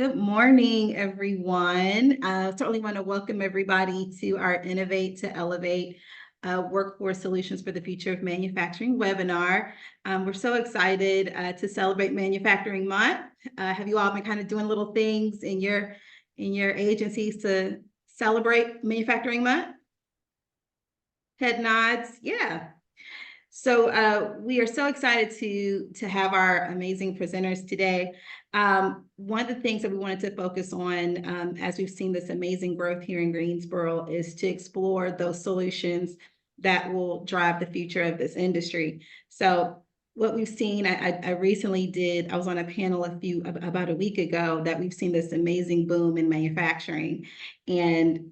Good morning, everyone. Certainly want to welcome everybody to our Innovate to Elevate Workforce Solutions for the Future of Manufacturing webinar. We're so excited to celebrate Manufacturing Month. Have you all been kind of doing little things in your agencies to celebrate Manufacturing Month? Head nods, yeah. So we are so excited to have our amazing presenters today. One of the things that we wanted to focus on as we've seen this amazing growth here in Greensboro is to explore those solutions that will drive the future of this industry. So what we've seen, I recently I was on a panel about a week ago that we've seen this amazing boom in manufacturing. And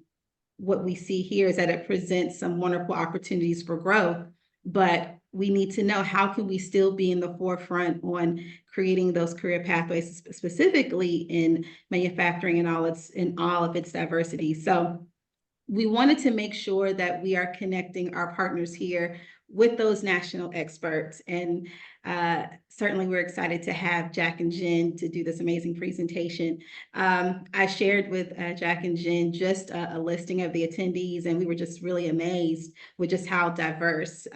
what we see here is that it presents some wonderful opportunities for growth, but we need to know how can we still be in the forefront on creating those career pathways, specifically in manufacturing in all of its diversity. So we wanted to make sure that we are connecting our partners here with those national experts. And certainly we're excited to have Jack and Jen to do this amazing presentation. I shared with Jack and Jen just a listing of the attendees, and we were just really amazed with just how diverse.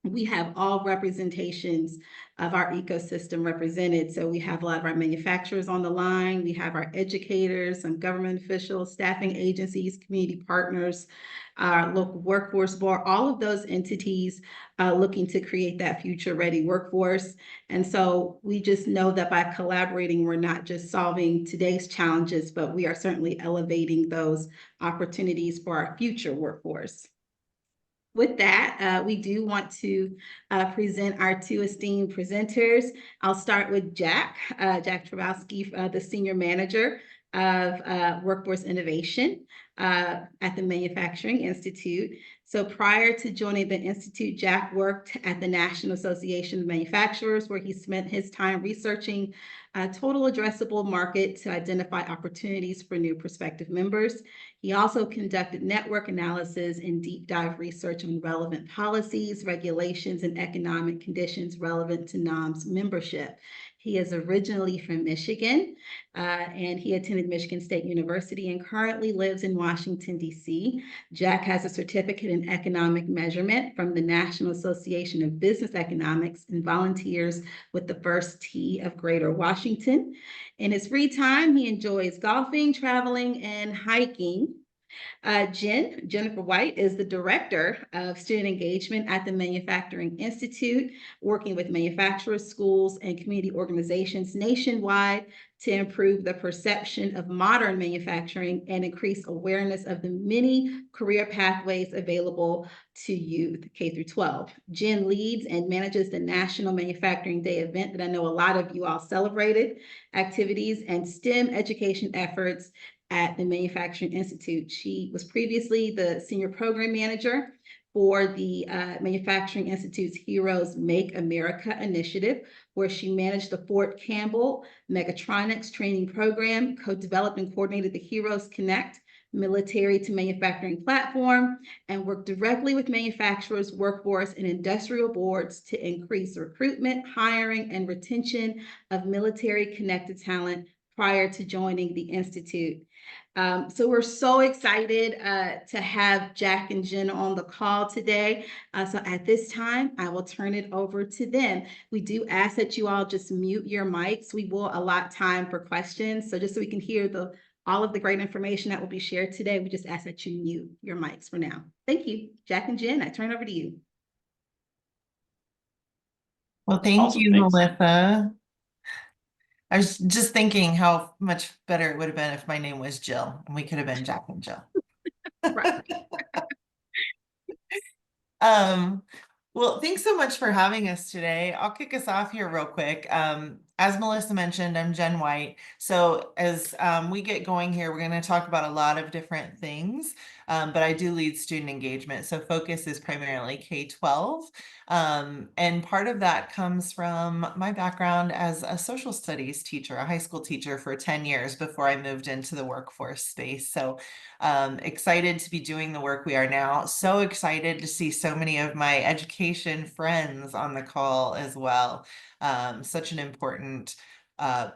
We have all representations of our ecosystem represented. So we have a lot of our manufacturers on the line. We have our educators, some government officials, staffing agencies, community partners, our local workforce board, all of those entities looking to create that future-ready workforce. And so we just know that by collaborating, we're not just solving today's challenges, but we are certainly elevating those opportunities for our future workforce. With that, we do want to present our two esteemed presenters. I'll start with Jack Trabowski, the Senior Manager of Workforce Innovation at the Manufacturing Institute. So prior to joining the Institute, Jack worked at the National Association of Manufacturers, where he spent his time researching a total addressable market to identify opportunities for new prospective members. He also conducted network analysis and deep dive research on relevant policies, regulations, and economic conditions relevant to NOM's membership. He is originally from Michigan, and he attended Michigan State University and currently lives in Washington, D.C. Jack has a certificate in economic measurement from the National Association of Business Economics and volunteers with the First Tee of Greater Washington. In his free time, he enjoys golfing, traveling, and hiking. Jennifer White is the Director of Student Engagement at the Manufacturing Institute, working with manufacturers, schools, and community organizations nationwide to improve the perception of modern manufacturing and increase awareness of the many career pathways available to youth, K through 12. Jen leads and manages the National Manufacturing Day event that I know a lot of you all celebrated, activities and STEM education efforts at the Manufacturing Institute. She was previously the Senior Program Manager for the Manufacturing Institute's Heroes Make America initiative, where she managed the Fort Campbell Mechatronics training program, co-developed and coordinated the Heroes Connect military to manufacturing platform, and worked directly with manufacturers, workforce, and industrial boards to increase recruitment, hiring, and retention of military connected talent prior to joining the Institute. So we're so excited to have Jack and Jen on the call today. So at this time, I will turn it over to them. We do ask that you all just mute your mics. We will allot time for questions. So just so we can hear all of the great information that will be shared today, we just ask that you mute your mics for now. Thank you. Jack and Jen, I turn it over to you. Well, thank you, Melissa. I was just thinking how much better it would have been if my name was Jill and we could have been Jack and Jill. Right. Well, thanks so much for having us today. I'll kick us off here real quick. As Melissa mentioned, I'm Jen White. So as we get going here, we're going to talk about a lot of different things, but I do lead student engagement. So focus is primarily K-12. And part of that comes from my background as a social studies teacher, a high school teacher for 10 years before I moved into the workforce space. So excited to be doing the work we are now. So excited to see so many of my education friends on the call as well. Such an important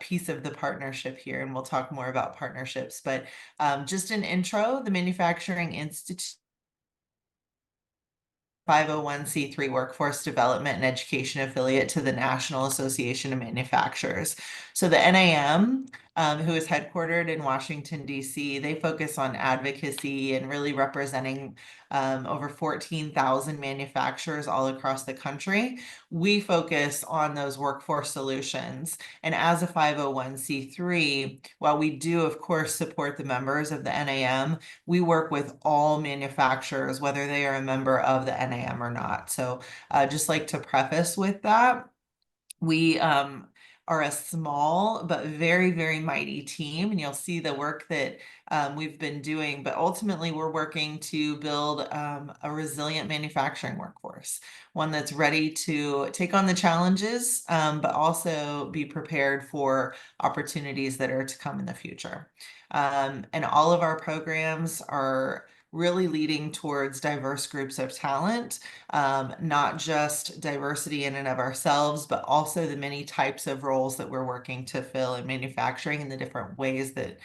piece of the partnership here, and we'll talk more about partnerships. But just an intro, the Manufacturing Institute 501(c)(3) workforce development and education affiliate to the National Association of Manufacturers. So the NAM, who is headquartered in Washington, D.C., they focus on advocacy and really representing over 14,000 manufacturers all across the country. We focus on those workforce solutions. And as a 501(c)(3), while we do, of course, support the members of the NAM, we work with all manufacturers, whether they are a member of the NAM or not. So just like to preface with that, we are a small but very, very mighty team, and you'll see the work that we've been doing. But ultimately, we're working to build a resilient manufacturing workforce, one that's ready to take on the challenges, but also be prepared for opportunities that are to come in the future. And all of our programs are really leading towards diverse groups of talent, not just diversity in and of ourselves, but also the many types of roles that we're working to fill in manufacturing and the different ways that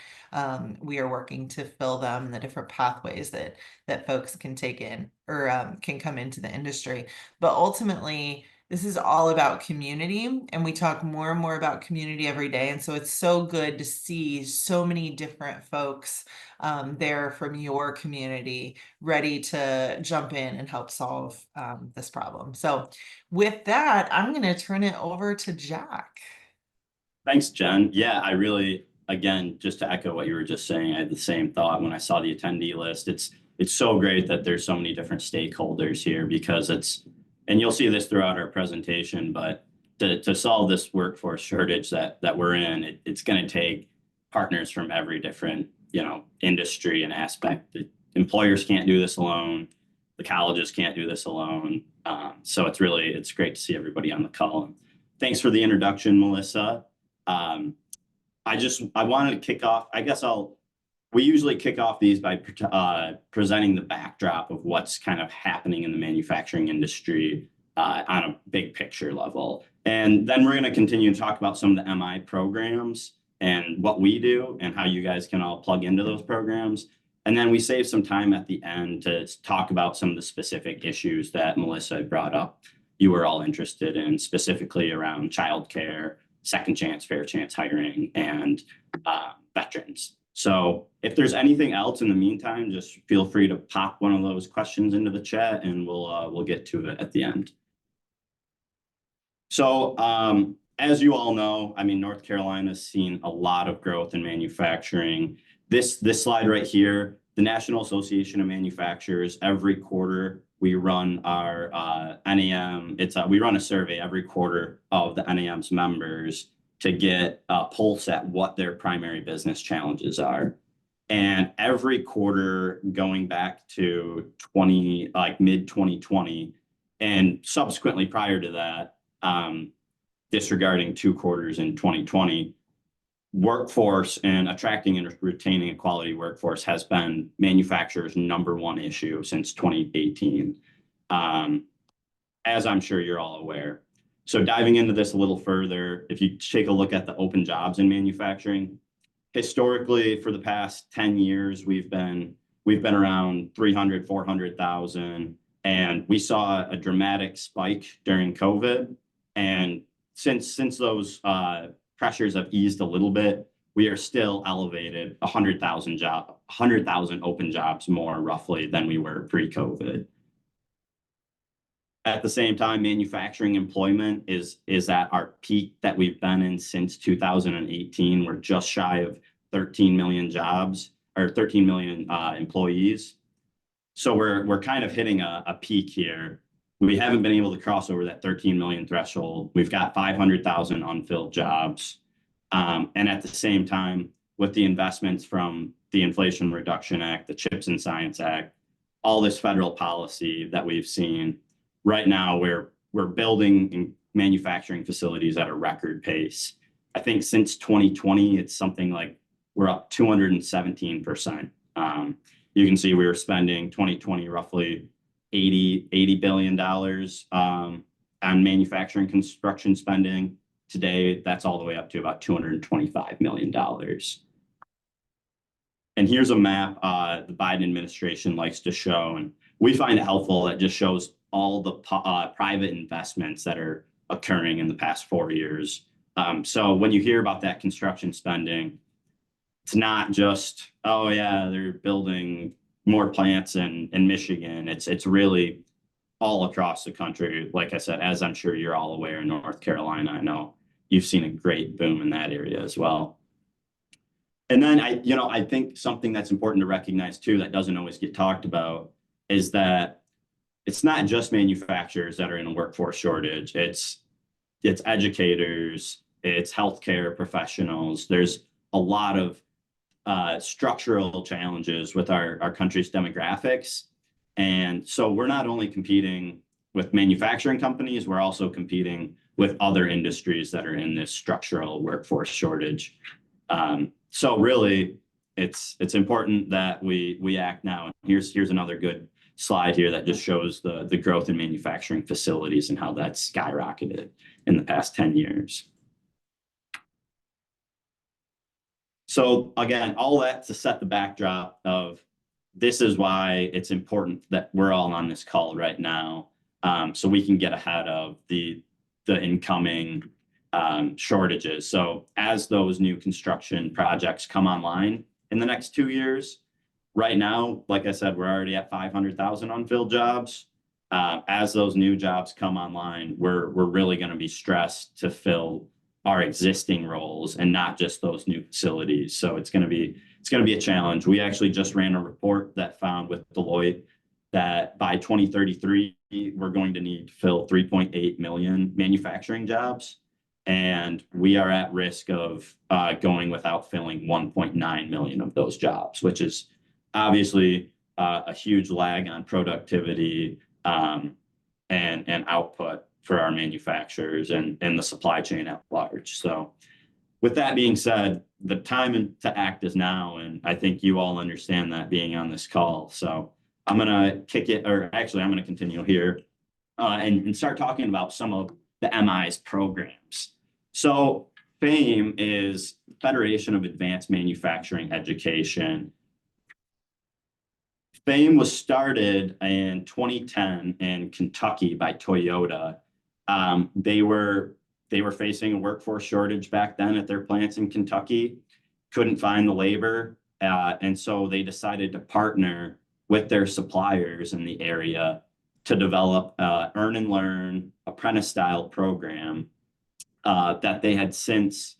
we are working to fill them, and the different pathways that folks can take in or can come into the industry. But ultimately, this is all about community, and we talk more and more about community every day. And so it's so good to see so many different folks there from your community ready to jump in and help solve this problem. So with that, I'm going to turn it over to Jack. Thanks, Jen. Yeah, I really, again, just to echo what you were just saying, I had the same thought when I saw the attendee list. It's so great that there's so many different stakeholders here, because and you'll see this throughout our presentation, but to solve this workforce shortage that we're in, it's going to take partners from every different, industry and aspect. The employers can't do this alone. The colleges can't do this alone. So it's great to see everybody on the call. Thanks for the introduction, Melissa. I wanted to kick off, we usually kick off these by presenting the backdrop of what's kind of happening in the manufacturing industry on a big picture level. And then we're going to continue to talk about some of the MI programs and what we do and how you guys can all plug into those programs. And then we save some time at the end to talk about some of the specific issues that Melissa brought up you were all interested in, specifically around childcare, second chance, fair chance hiring, and veterans. So if there's anything else in the meantime, just feel free to pop one of those questions into the chat, and we'll get to it at the end. So as you all know, North Carolina's seen a lot of growth in manufacturing. This slide right here, the National Association of Manufacturers, every quarter we run our NAM. We run a survey every quarter of the NAM's members to get a pulse at what their primary business challenges are. And every quarter going back to mid 2020, and subsequently prior to that, disregarding 2 quarters in 2020, workforce and attracting and retaining a quality workforce has been manufacturers' #1 issue since 2018, as I'm sure you're all aware. So diving into this a little further, if you take a look at the open jobs in manufacturing, historically for the past 10 years, we've been around 300, 400,000, and we saw a dramatic spike during COVID. And since those pressures have eased a little bit, we are still elevated 100,000 open jobs more roughly than we were pre-COVID. At the same time, manufacturing employment is at our peak that we've been in since 2018. We're just shy of 13 million jobs, or 13 million employees. So we're kind of hitting a peak here. We haven't been able to cross over that 13 million threshold. We've got 500,000 unfilled jobs. And at the same time, with the investments from the Inflation Reduction Act, the CHIPS and Science Act, all this federal policy that we've seen, right now we're building manufacturing facilities at a record pace. I think since 2020, it's something like we're up 217%. You can see we were spending 2020 roughly $80 billion on manufacturing construction spending. Today, that's all the way up to about $225 million. And here's a map the Biden administration likes to show, and we find it helpful. That just shows all the private investments that are occurring in the past 4 years. So when you hear about that construction spending, it's not just, oh yeah, they're building more plants in Michigan. It's really all across the country. Like I said, as I'm sure you're all aware, in North Carolina, I know you've seen a great boom in that area as well. And then I think something that's important to recognize too, that doesn't always get talked about, is that it's not just manufacturers that are in a workforce shortage. It's educators, it's healthcare professionals. There's a lot of structural challenges with our country's demographics. And so we're not only competing with manufacturing companies, we're also competing with other industries that are in this structural workforce shortage. So really, it's important that we act now. And here's another good slide here that just shows the growth in manufacturing facilities and how that's skyrocketed in the past 10 years. So again, all that to set the backdrop of this is why it's important that we're all on this call right now, so we can get ahead of the incoming shortages. So as those new construction projects come online in the next 2 years, right now, like I said, we're already at 500,000 unfilled jobs. As those new jobs come online, we're really going to be stressed to fill our existing roles and not just those new facilities. So it's going to be a challenge. We actually just ran a report that found with Deloitte that by 2033, we're going to need to fill 3.8 million manufacturing jobs. And we are at risk of going without filling 1.9 million of those jobs, which is obviously a huge lag on productivity and output for our manufacturers and the supply chain at large. So with that being said, the time to act is now, and I think you all understand that being on this call. So I'm going to I'm going to continue here and start talking about some of the MI's programs. So FAME is Federation of Advanced Manufacturing Education. FAME was started in 2010 in Kentucky by Toyota. They were facing a workforce shortage back then at their plants in Kentucky, couldn't find the labor, and so they decided to partner with their suppliers in the area to develop earn and learn apprentice style program that they had since,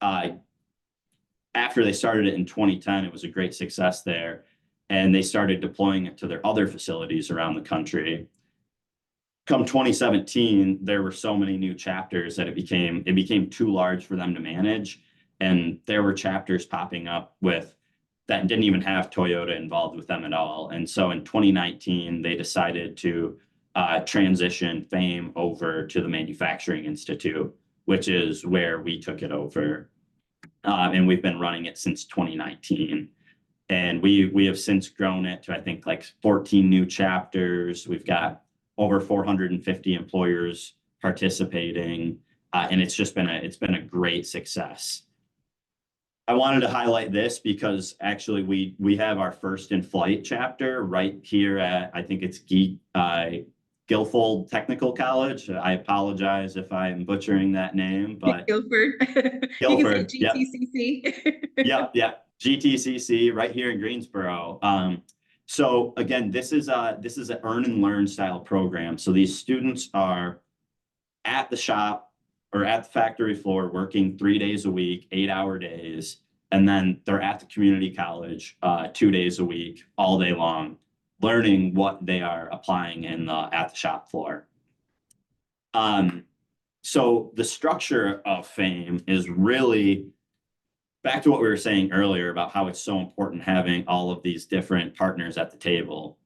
after they started it in 2010, it was a great success there, and they started deploying it to their other facilities around the country. Come 2017, there were so many new chapters that it became too large for them to manage, and there were chapters popping up that didn't even have Toyota involved with them at all. And so in 2019, they decided to transition FAME over to the Manufacturing Institute, which is where we took it over, and we've been running it since 2019. And we have since grown it to, I think, like 14 new chapters. We've got over 450 employers participating, and it's been a great success. I wanted to highlight this because actually we have our first in flight chapter right here at, I think it's Guilford Technical College. I apologize if I am butchering that name, but Guilford. Guilford, you can say GTCC. Yep. GTCC right here in Greensboro. So again, this is an earn and learn style program. So these students are at the shop or at the factory floor working 3 days a week, 8-hour days, and then they're at the community college 2 days a week, all day long, learning what they are applying at the shop floor. So the structure of FAME is really back to what we were saying earlier about how it's so important having all of these different partners at the table.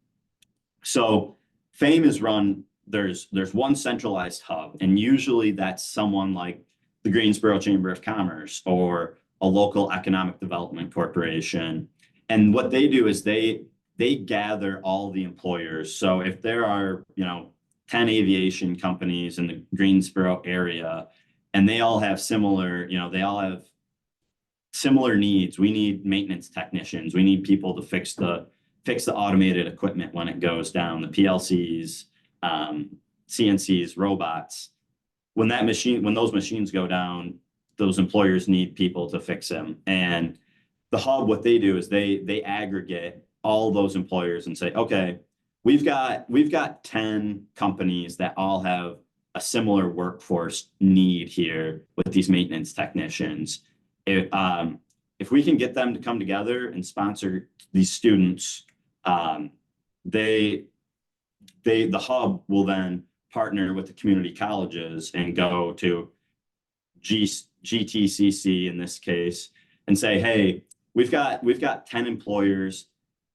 So FAME is run, there's one centralized hub, and usually that's someone like the Greensboro Chamber of Commerce or a local economic development corporation. And what they do is they gather all the employers. So if there are, 10 aviation companies in the Greensboro area, and they all have similar, they all have similar needs. We need maintenance technicians. We need people to fix the automated equipment when it goes down, the PLCs, CNCs, robots. When those machines go down, those employers need people to fix them. And the hub, what they do is they aggregate all those employers and say, okay, we've got 10 companies that all have a similar workforce need here with these maintenance technicians. If we can get them to come together and sponsor these students, the hub will then partner with the community colleges and go to GTCC in this case and say, hey, we've got 10 employers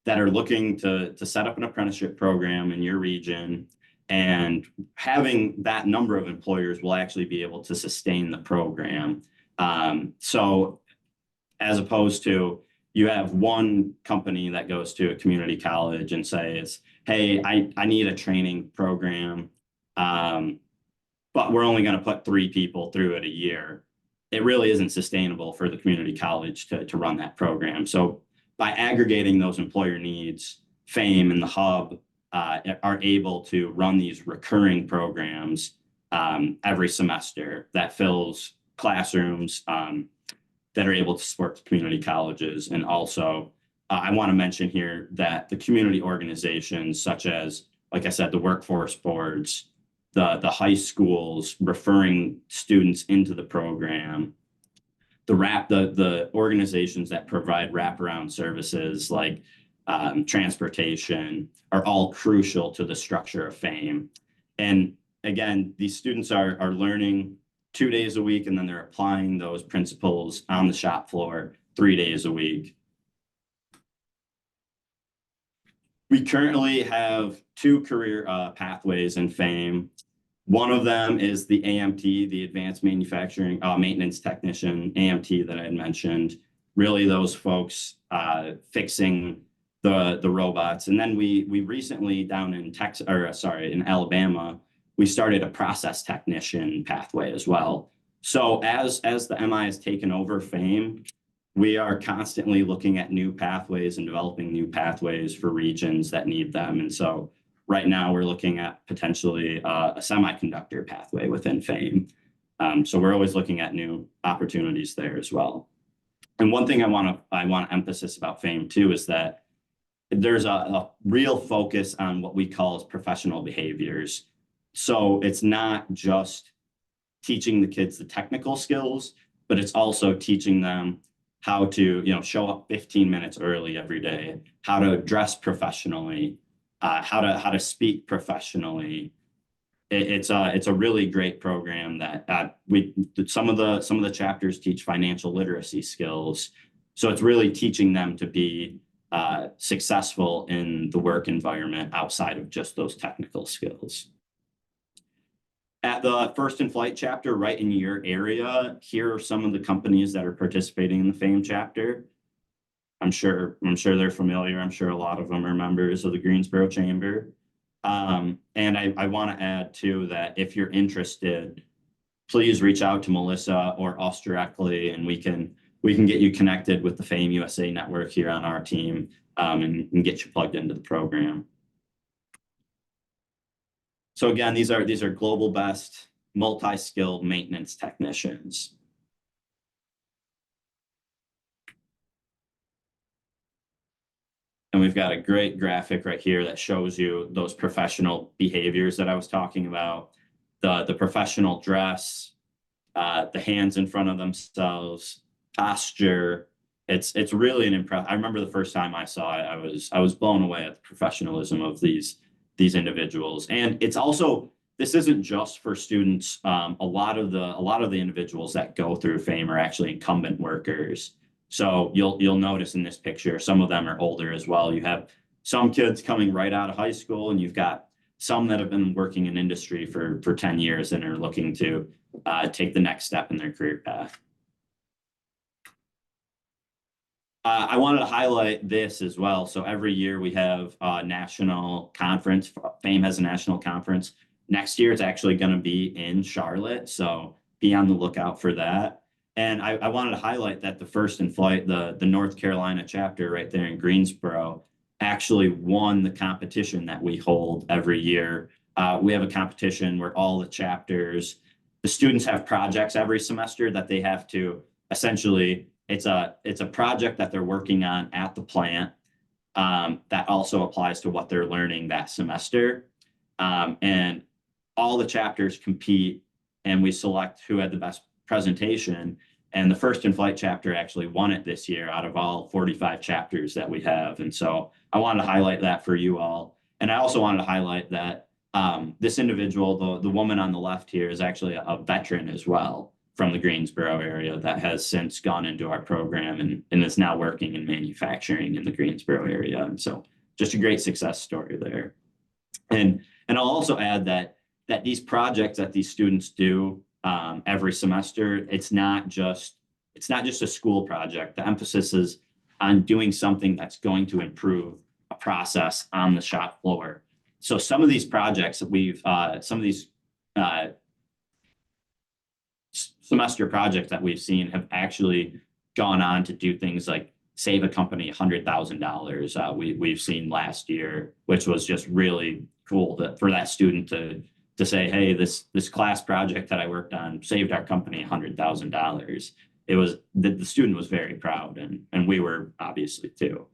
that are looking to set up an apprenticeship program in your region, and having that number of employers will actually be able to sustain the program. So as opposed to you have one company that goes to a community college and says, hey, I need a training program, but we're only going to put 3 people through it a year. It really isn't sustainable for the community college to run that program. So by aggregating those employer needs, FAME and the hub are able to run these recurring programs every semester that fills classrooms that are able to support the community colleges. And also, I want to mention here that the community organizations, such as, like I said, the workforce boards, the high schools referring students into the program, the organizations that provide wraparound services like transportation are all crucial to the structure of FAME. And again, these students are learning 2 days a week, and then they're applying those principles on the shop floor 3 days a week. We currently have 2 career pathways in FAME. One of them is the AMT, the Advanced Manufacturing Maintenance Technician, AMT that I had mentioned. Really, those folks fixing the robots. And then we recently down in in Alabama, we started a process technician pathway as well. So as the MI has taken over FAME, we are constantly looking at new pathways and developing new pathways for regions that need them. And so right now we're looking at potentially a semiconductor pathway within FAME. So we're always looking at new opportunities there as well. And one thing I want to emphasize about FAME too is that there's a real focus on what we call as professional behaviors. So it's not just teaching the kids the technical skills, but it's also teaching them how to, show up 15 minutes early every day, how to dress professionally, how to speak professionally. It's a really great program that some of the chapters teach financial literacy skills. So it's really teaching them to be successful in the work environment outside of just those technical skills. At the First in Flight chapter, right in your area, here are some of the companies that are participating in the FAME chapter. I'm sure they're familiar. I'm sure a lot of them are members of the Greensboro Chamber. And I want to add too that if you're interested, please reach out to Melissa or us directly, and we can get you connected with the FAME USA network here on our team, and get you plugged into the program. So again, these are global best multi-skilled maintenance technicians. And we've got a great graphic right here that shows you those professional behaviors that I was talking about, the professional dress, the hands in front of themselves, posture. It's really an impressive. I remember the first time I saw it, I was blown away at the professionalism of these individuals. And it's also, this isn't just for students. A lot of the individuals that go through FAME are actually incumbent workers. So you'll notice in this picture, some of them are older as well. You have some kids coming right out of high school, and you've got some that have been working in industry for 10 years and are looking to take the next step in their career path. I wanted to highlight this as well. So every year we have a national conference. FAME has a national conference. Next year, it's actually going to be in Charlotte. So be on the lookout for that. And I wanted to highlight that the First in Flight, the North Carolina chapter right there in Greensboro, actually won the competition that we hold every year. We have a competition where all the chapters, the students have projects every semester that they have to essentially, it's a project that they're working on at the plant that also applies to what they're learning that semester. And all the chapters compete and we select who had the best presentation. And the First in Flight chapter actually won it this year out of all 45 chapters that we have. And so I wanted to highlight that for you all. And I also wanted to highlight that this individual, the woman on the left here, is actually a veteran as well from the Greensboro area that has since gone into our program and is now working in manufacturing in the Greensboro area. And so just a great success story there. And I'll also add that these projects that these students do every semester, it's not just a school project. The emphasis is on doing something that's going to improve a process on the shop floor. So some of these projects that some of these semester projects that we've seen have actually gone on to do things like save a company $100,000. We've seen last year, which was just really cool for that student to say, hey, this class project that I worked on saved our company $100,000. It was the student was very proud, and we were obviously too.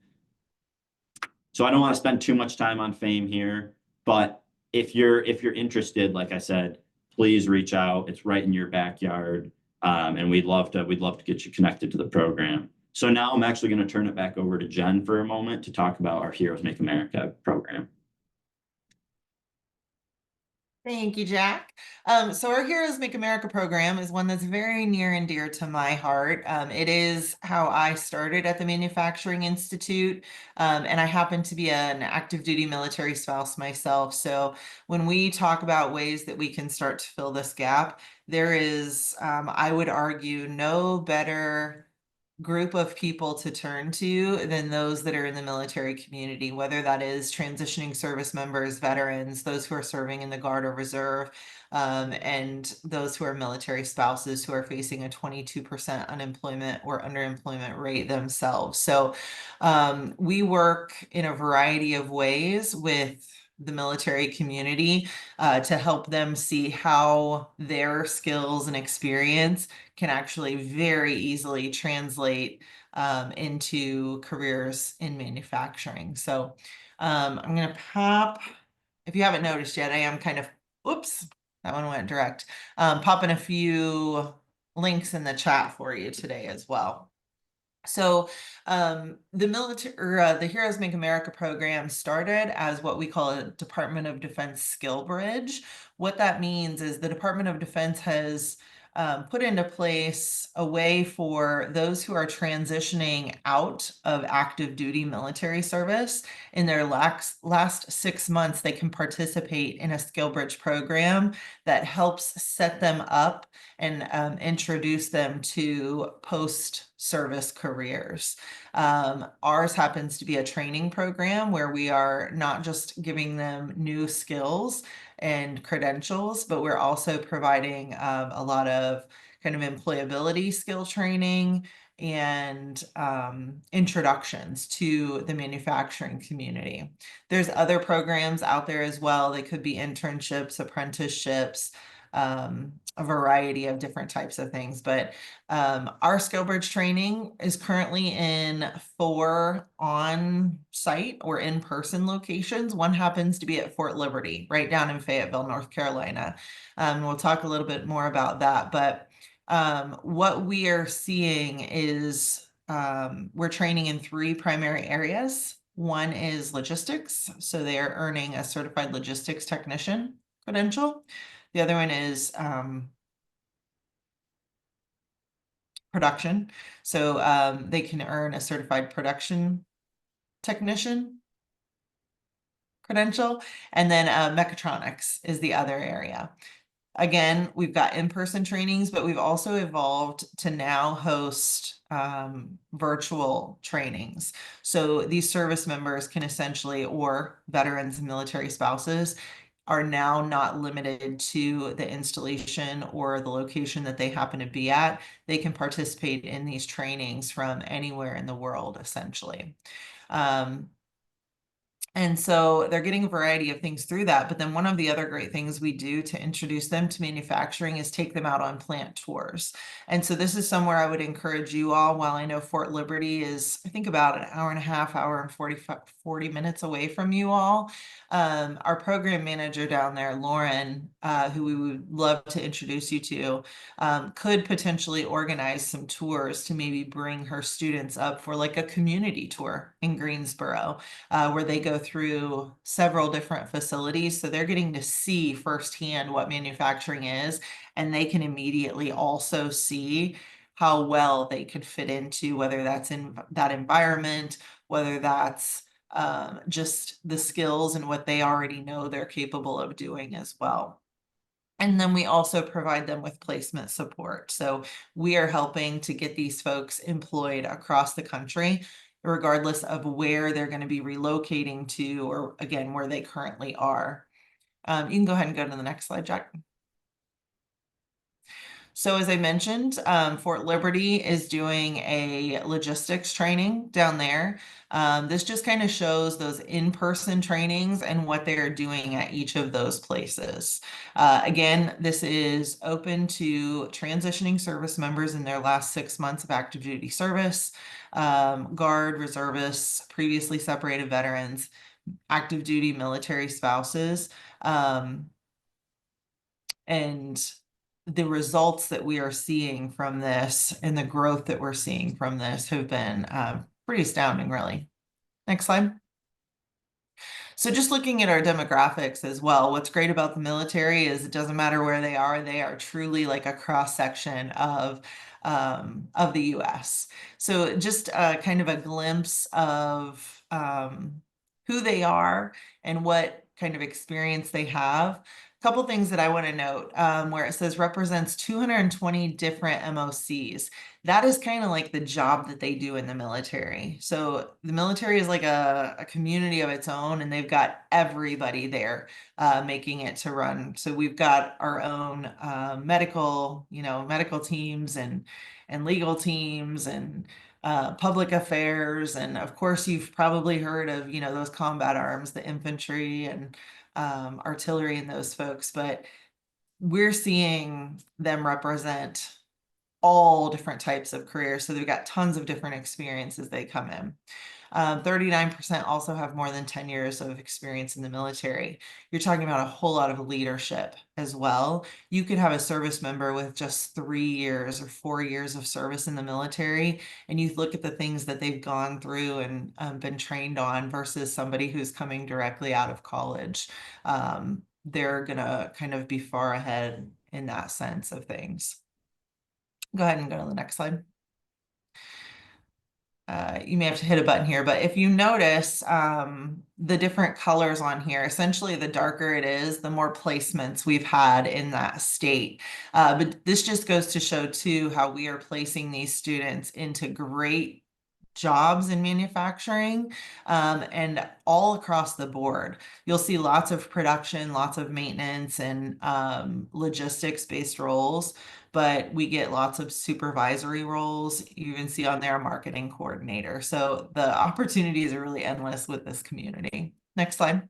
So I don't want to spend too much time on fame here, but if you're interested, like I said, please reach out. It's right in your backyard, and we'd love to get you connected to the program. So now I'm actually going to turn it back over to Jen for a moment to talk about our Heroes Make America program. Thank you, Jack. So our Heroes Make America program is one that's very near and dear to my heart. It is how I started at the Manufacturing Institute, and I happen to be an active duty military spouse myself. So when we talk about ways that we can start to fill this gap, there is, I would argue, no better group of people to turn to than those that are in the military community, whether that is transitioning service members, veterans, those who are serving in the Guard or Reserve, and those who are military spouses who are facing a 22% unemployment or underemployment rate themselves. So we work in a variety of ways with the military community to help them see how their skills and experience can actually very easily translate into careers in manufacturing. So I'm going to pop, if you haven't noticed yet, I am kind of, oops, that one went direct, popping a few links in the chat for you today as well. So the military or the Heroes Make America program started as what we call a Department of Defense skill bridge. What that means is the Department of Defense has put into place a way for those who are transitioning out of active duty military service in their last 6 months, they can participate in a skill bridge program that helps set them up and introduce them to post-service careers. Ours happens to be a training program where we are not just giving them new skills and credentials, but we're also providing a lot of kind of employability skill training and introductions to the manufacturing community. There's other programs out there as well. They could be internships, apprenticeships, a variety of different types of things. But our skill bridge training is currently in 4 on-site or in-person locations. One happens to be at Fort Liberty, right down in Fayetteville, North Carolina. We'll talk a little bit more about that. But what we are seeing is we're training in 3 primary areas. One is logistics. So they are earning a certified logistics technician credential. The other one is production. So they can earn a certified production technician credential. And then mechatronics is the other area. Again, we've got in-person trainings, but we've also evolved to now host virtual trainings. So these service members can essentially, or veterans and military spouses, are now not limited to the installation or the location that they happen to be at. They can participate in these trainings from anywhere in the world, essentially. And so they're getting a variety of things through that. But then one of the other great things we do to introduce them to manufacturing is take them out on plant tours. And so this is somewhere I would encourage you all. While I know Fort Liberty is, I think, about an hour and a half, hour and 40 minutes away from you all. Our program manager down there, Lauren, who we would love to introduce you to, could potentially organize some tours to maybe bring her students up for like a community tour in Greensboro, where they go through several different facilities. So they're getting to see firsthand what manufacturing is, and they can immediately also see how well they could fit into, whether that's in that environment, whether that's just the skills and what they already know they're capable of doing as well. And then we also provide them with placement support. So we are helping to get these folks employed across the country, regardless of where they're going to be relocating to, or again, where they currently are. You can go ahead and go to the next slide, Jack. So as I mentioned, Fort Liberty is doing a logistics training down there. This just kind of shows those in-person trainings and what they're doing at each of those places. Again, this is open to transitioning service members in their last 6 months of active duty service, Guard, reservists, previously separated veterans, active duty military spouses. And the results that we are seeing from this and the growth that we're seeing from this have been pretty astounding, really. Next slide. So just looking at our demographics as well, what's great about the military is it doesn't matter where they are truly like a cross section of the US. So just kind of a glimpse of who they are and what kind of experience they have. Couple things that I want to note, where it says represents 220 different MOCs. That is kind of like the job that they do in the military. So the military is like a community of its own, and they've got everybody there making it to run. So we've got our own medical teams and legal teams and public affairs. And of course, you've probably heard of, those combat arms, the infantry and artillery and those folks, but we're seeing them represent all different types of careers. So they've got tons of different experiences they come in. 39% also have more than 10 years of experience in the military. You're talking about a whole lot of leadership as well. You could have a service member with just 3 years or 4 years of service in the military, and you look at the things that they've gone through and been trained on versus somebody who's coming directly out of college. They're gonna kind of be far ahead in that sense of things. Go ahead and go to the next slide. You may have to hit a button here, but if you notice the different colors on here, essentially the darker it is, the more placements we've had in that state. But this just goes to show too how we are placing these students into great jobs in manufacturing and all across the board. You'll see lots of production, lots of maintenance and logistics based roles, but we get lots of supervisory roles. You even see on there a marketing coordinator. So the opportunities are really endless with this community. Next slide.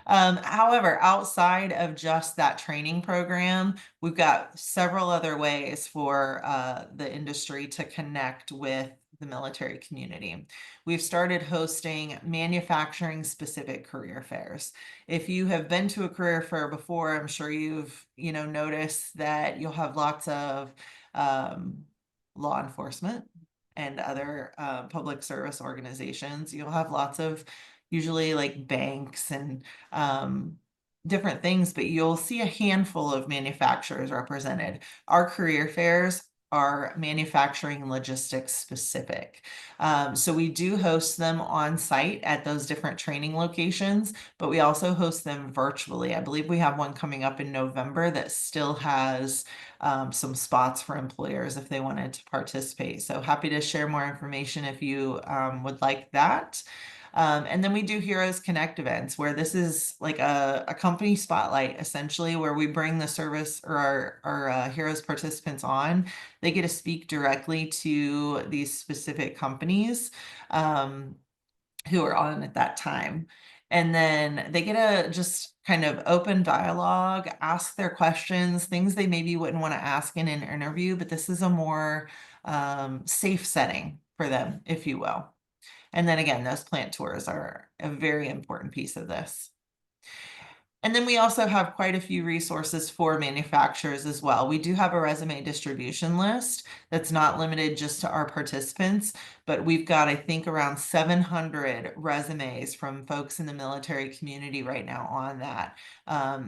However, outside of just that training program, we've got several other ways for the industry to connect with the military community. We've started hosting manufacturing specific career fairs. If you have been to a career fair before, I'm sure you've noticed that you'll have lots of law enforcement and other public service organizations. You'll have lots of usually like banks and different things, but you'll see a handful of manufacturers represented. Our career fairs are manufacturing and logistics specific. So we do host them on site at those different training locations, but we also host them virtually. I believe we have one coming up in November that still has some spots for employers if they wanted to participate. So happy to share more information if you would like that. And then we do Heroes Connect events where this is like a company spotlight, essentially, where we bring the service or our Heroes participants on. They get to speak directly to these specific companies who are on at that time. And then they get a just kind of open dialogue, ask their questions, things they maybe wouldn't want to ask in an interview, but this is a more safe setting for them, if you will. And then again, those plant tours are a very important piece of this. And then we also have quite a few resources for manufacturers as well. We do have a resume distribution list that's not limited just to our participants, but we've got, I think, around 700 resumes from folks in the military community right now on that,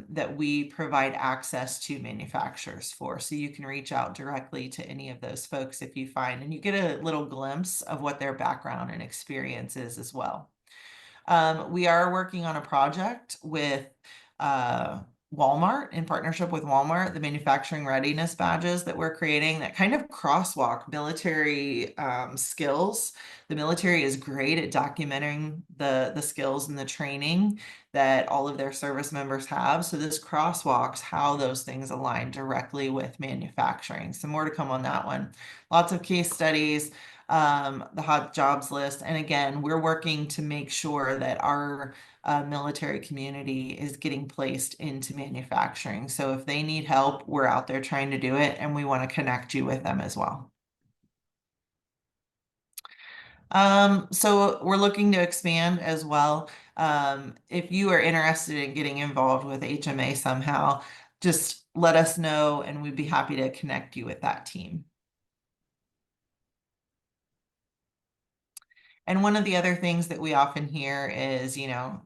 that we provide access to manufacturers for. So you can reach out directly to any of those folks if you find, and you get a little glimpse of what their background and experience is as well. We are working on a project with Walmart, in partnership with Walmart, the manufacturing readiness badges that we're creating that kind of crosswalk military skills. The military is great at documenting the skills and the training that all of their service members have. So this crosswalks how those things align directly with manufacturing. So more to come on that one. Lots of case studies, the hot jobs list. And again, we're working to make sure that our military community is getting placed into manufacturing. So if they need help, we're out there trying to do it, and we want to connect you with them as well. So we're looking to expand as well. If you are interested in getting involved with HMA somehow, just let us know and we'd be happy to connect you with that team. And one of the other things that we often hear is,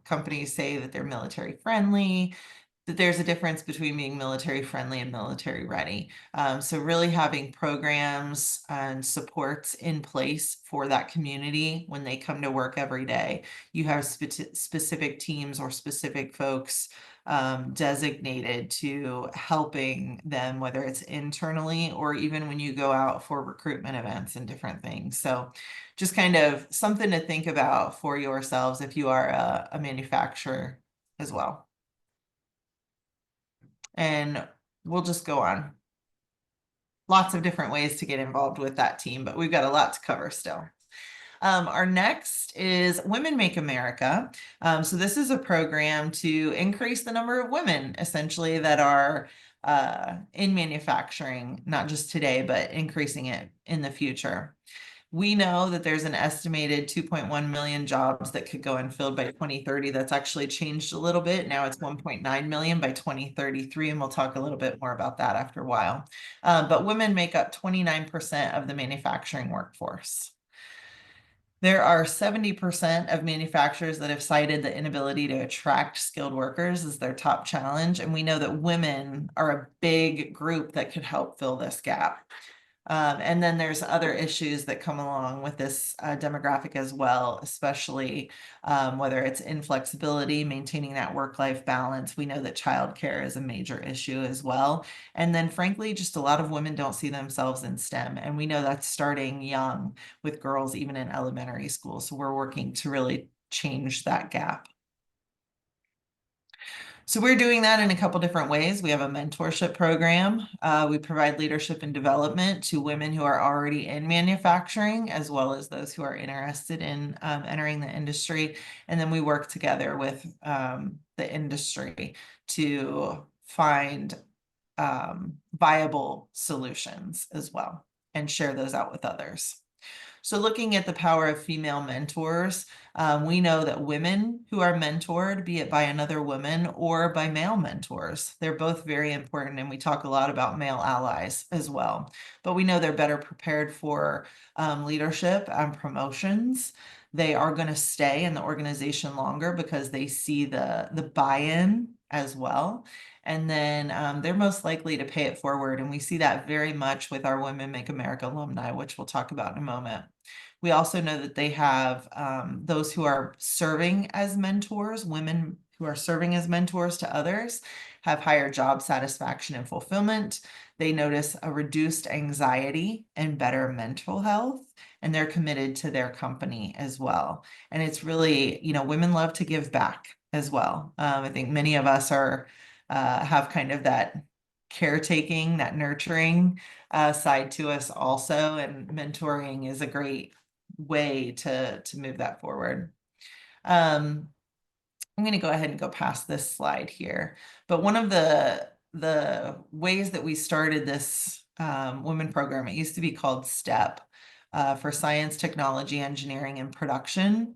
companies say that they're military friendly, that there's a difference between being military friendly and military ready. So really having programs and supports in place for that community when they come to work every day. You have specific teams or specific folks designated to helping them, whether it's internally or even when you go out for recruitment events and different things. So just kind of something to think about for yourselves if you are a manufacturer as well. And we'll just go on. Lots of different ways to get involved with that team, but we've got a lot to cover still. Our next is Women Make America. So this is a program to increase the number of women essentially that are in manufacturing, not just today, but increasing it in the future. We know that there's an estimated 2.1 million jobs that could go unfilled by 2030. That's actually changed a little bit. Now it's 1.9 million by 2033, and we'll talk a little bit more about that after a while. But women make up 29% of the manufacturing workforce. There are 70% of manufacturers that have cited the inability to attract skilled workers as their top challenge. And we know that women are a big group that could help fill this gap. And then there's other issues that come along with this demographic as well, especially whether it's inflexibility, maintaining that work-life balance. We know that childcare is a major issue as well. And then frankly, just a lot of women don't see themselves in STEM. And we know that's starting young with girls, even in elementary school. So we're working to really change that gap. So we're doing that in a couple different ways. We have a mentorship program. We provide leadership and development to women who are already in manufacturing, as well as those who are interested in entering the industry. And then we work together with the industry to find viable solutions as well and share those out with others. So looking at the power of female mentors, we know that women who are mentored, be it by another woman or by male mentors, they're both very important. And we talk a lot about male allies as well. But we know they're better prepared for leadership and promotions. They are going to stay in the organization longer because they see the buy-in as well. And then they're most likely to pay it forward. And we see that very much with our Women Make America alumni, which we'll talk about in a moment. We also know that they have those who are serving as mentors, women who are serving as mentors to others have higher job satisfaction and fulfillment. They notice a reduced anxiety and better mental health, and they're committed to their company as well. And it's really, women love to give back as well. I think many of us have kind of that caretaking, that nurturing side to us also, and mentoring is a great way to move that forward. I'm going to go ahead and go past this slide here, but one of the ways that we started this women program, it used to be called STEP, for science, technology, engineering, and production.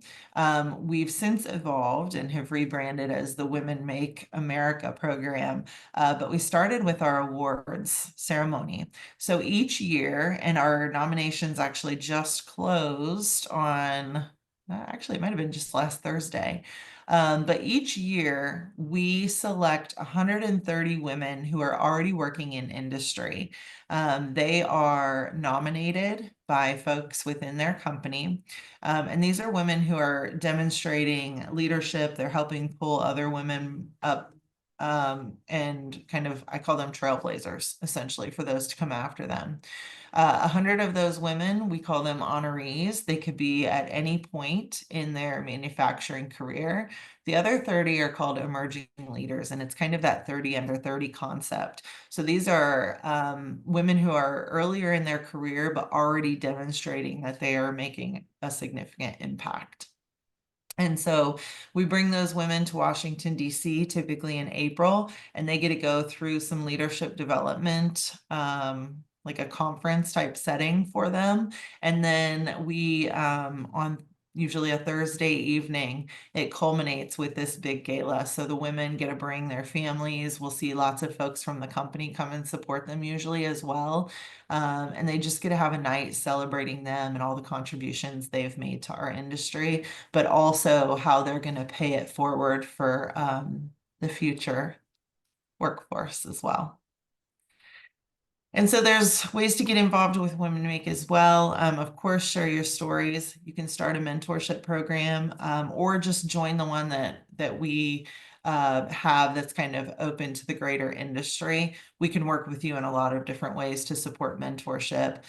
We've since evolved and have rebranded as the Women Make America program, but we started with our awards ceremony. So each year, and our nominations actually just closed on, actually it might have been just last Thursday. But each year we select 130 women who are already working in industry. They are nominated by folks within their company. And these are women who are demonstrating leadership. They're helping pull other women up, and kind of, I call them trailblazers, essentially, for those to come after them. 100 of those women, we call them honorees. They could be at any point in their manufacturing career. The other 30 are called emerging leaders, and it's kind of that 30 under 30 concept. So these are women who are earlier in their career, but already demonstrating that they are making a significant impact. And so we bring those women to Washington, D.C., typically in April, and they get to go through some leadership development, like a conference type setting for them. And then we, on usually a Thursday evening, it culminates with this big gala. So the women get to bring their families. We'll see lots of folks from the company come and support them usually as well. And they just get to have a night celebrating them and all the contributions they've made to our industry, but also how they're going to pay it forward for the future workforce as well. And so there's ways to get involved with Women Make as well. Of course, share your stories. You can start a mentorship program, or just join the one that we have that's kind of open to the greater industry. We can work with you in a lot of different ways to support mentorship.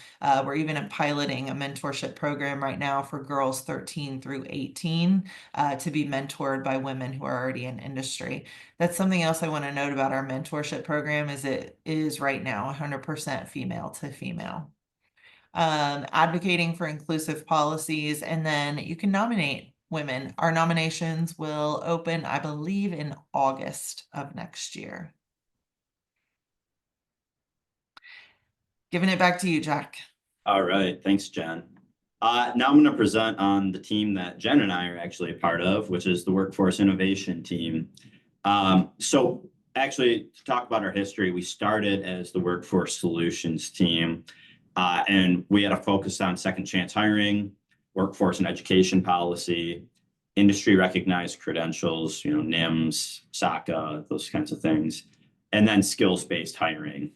We're even piloting a mentorship program right now for girls 13 through 18 to be mentored by women who are already in industry. That's something else I want to note about our mentorship program is it is right now 100% female to female. Advocating for inclusive policies, and then you can nominate women. Our nominations will open, I believe, in August of next year. Giving it back to you, Jack. All right, thanks, Jen. Now I'm going to present on the team that Jen and I are actually a part of, which is the Workforce Innovation team. So actually, to talk about our history, we started as the Workforce Solutions team, and we had a focus on second chance hiring, workforce and education policy, industry recognized credentials, NIMS, SACA, those kinds of things, and then skills-based hiring.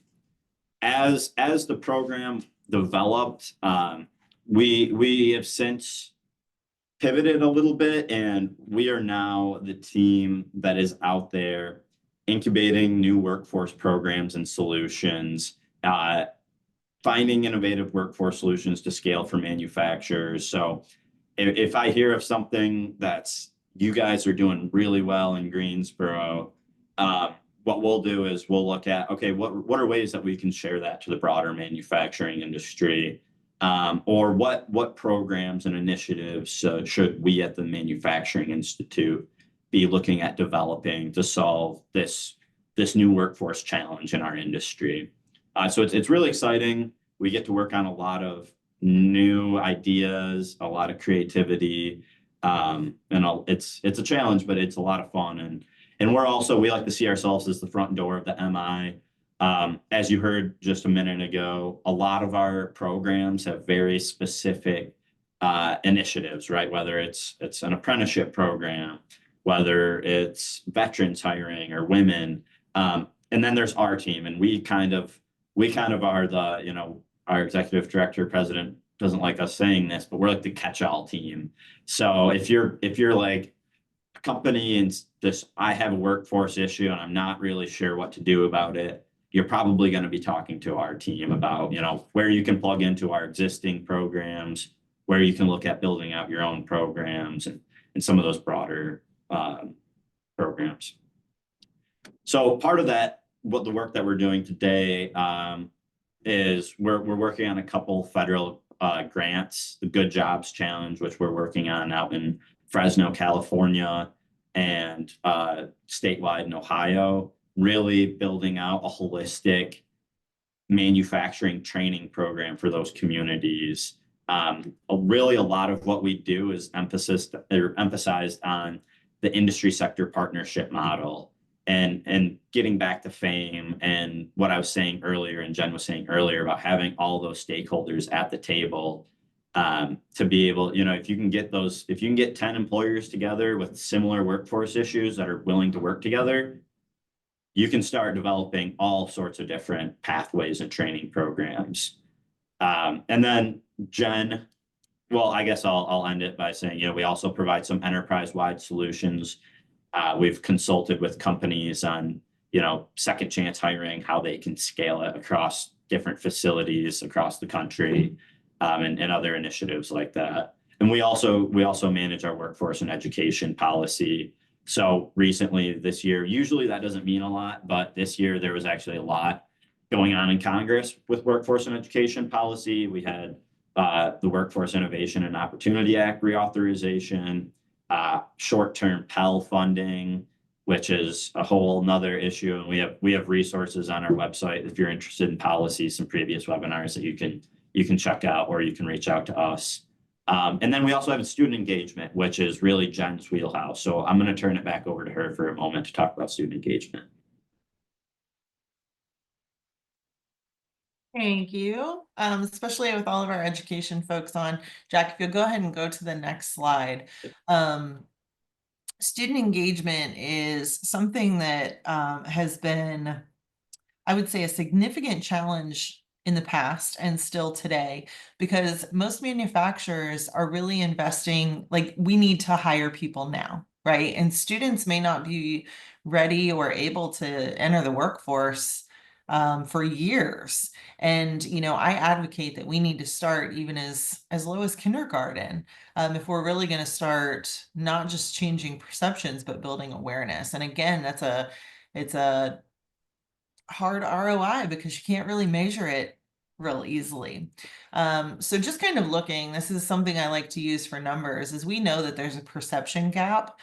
As the program developed, we have since pivoted a little bit, and we are now the team that is out there incubating new workforce programs and solutions, finding innovative workforce solutions to scale for manufacturers. So if I hear of something that's you guys are doing really well in Greensboro, what we'll do is we'll look at, okay, what are ways that we can share that to the broader manufacturing industry? Or what programs and initiatives should we at the Manufacturing Institute be looking at developing to solve this new workforce challenge in our industry? So it's really exciting. We get to work on a lot of new ideas, a lot of creativity, and it's a challenge, but it's a lot of fun. And we like to see ourselves as the front door of the MI. As you heard just a minute ago, a lot of our programs have very specific initiatives, right? Whether it's an apprenticeship program, whether it's veterans hiring or women, and then there's our team, and we kind of are the, our executive director, president doesn't like us saying this, but we're like the catch-all team. So if you're like company and this, I have a workforce issue and I'm not really sure what to do about it, you're probably going to be talking to our team about, where you can plug into our existing programs, where you can look at building out your own programs and some of those broader programs. So part of that, what the work that we're doing today is we're working on a couple federal grants, the Good Jobs Challenge, which we're working on out in Fresno, California, and statewide in Ohio, really building out a holistic manufacturing training program for those communities. Really, a lot of what we do is emphasized on the industry sector partnership model and getting back to fame and what I was saying earlier and Jen was saying earlier about having all those stakeholders at the table to be able, if you can get 10 employers together with similar workforce issues that are willing to work together, you can start developing all sorts of different pathways and training programs. And then Jen, well, I guess I'll end it by saying, we also provide some enterprise-wide solutions. We've consulted with companies on, second chance hiring, how they can scale it across different facilities across the country, and other initiatives like that. And we also manage our workforce and education policy. So recently this year, usually that doesn't mean a lot, but this year there was actually a lot going on in Congress with workforce and education policy. We had the Workforce Innovation and Opportunity Act reauthorization, short-term Pell funding, which is a whole nother issue. And we have resources on our website if you're interested in policies, some previous webinars that you can check out, or you can reach out to us. And then we also have student engagement, which is really Jen's wheelhouse. So I'm going to turn it back over to her for a moment to talk about student engagement. Thank you. Especially with all of our education folks on. Jack, if you'll go ahead and go to the next slide. Student engagement is something that has been, I would say, a significant challenge in the past and still today, because most manufacturers are really investing, like, we need to hire people now, right? And students may not be ready or able to enter the workforce for years. And, I advocate that we need to start even as low as kindergarten if we're really going to start not just changing perceptions, but building awareness. And again, it's a hard ROI because you can't really measure it real easily. So just kind of looking, this is something I like to use for numbers, is we know that there's a perception gap.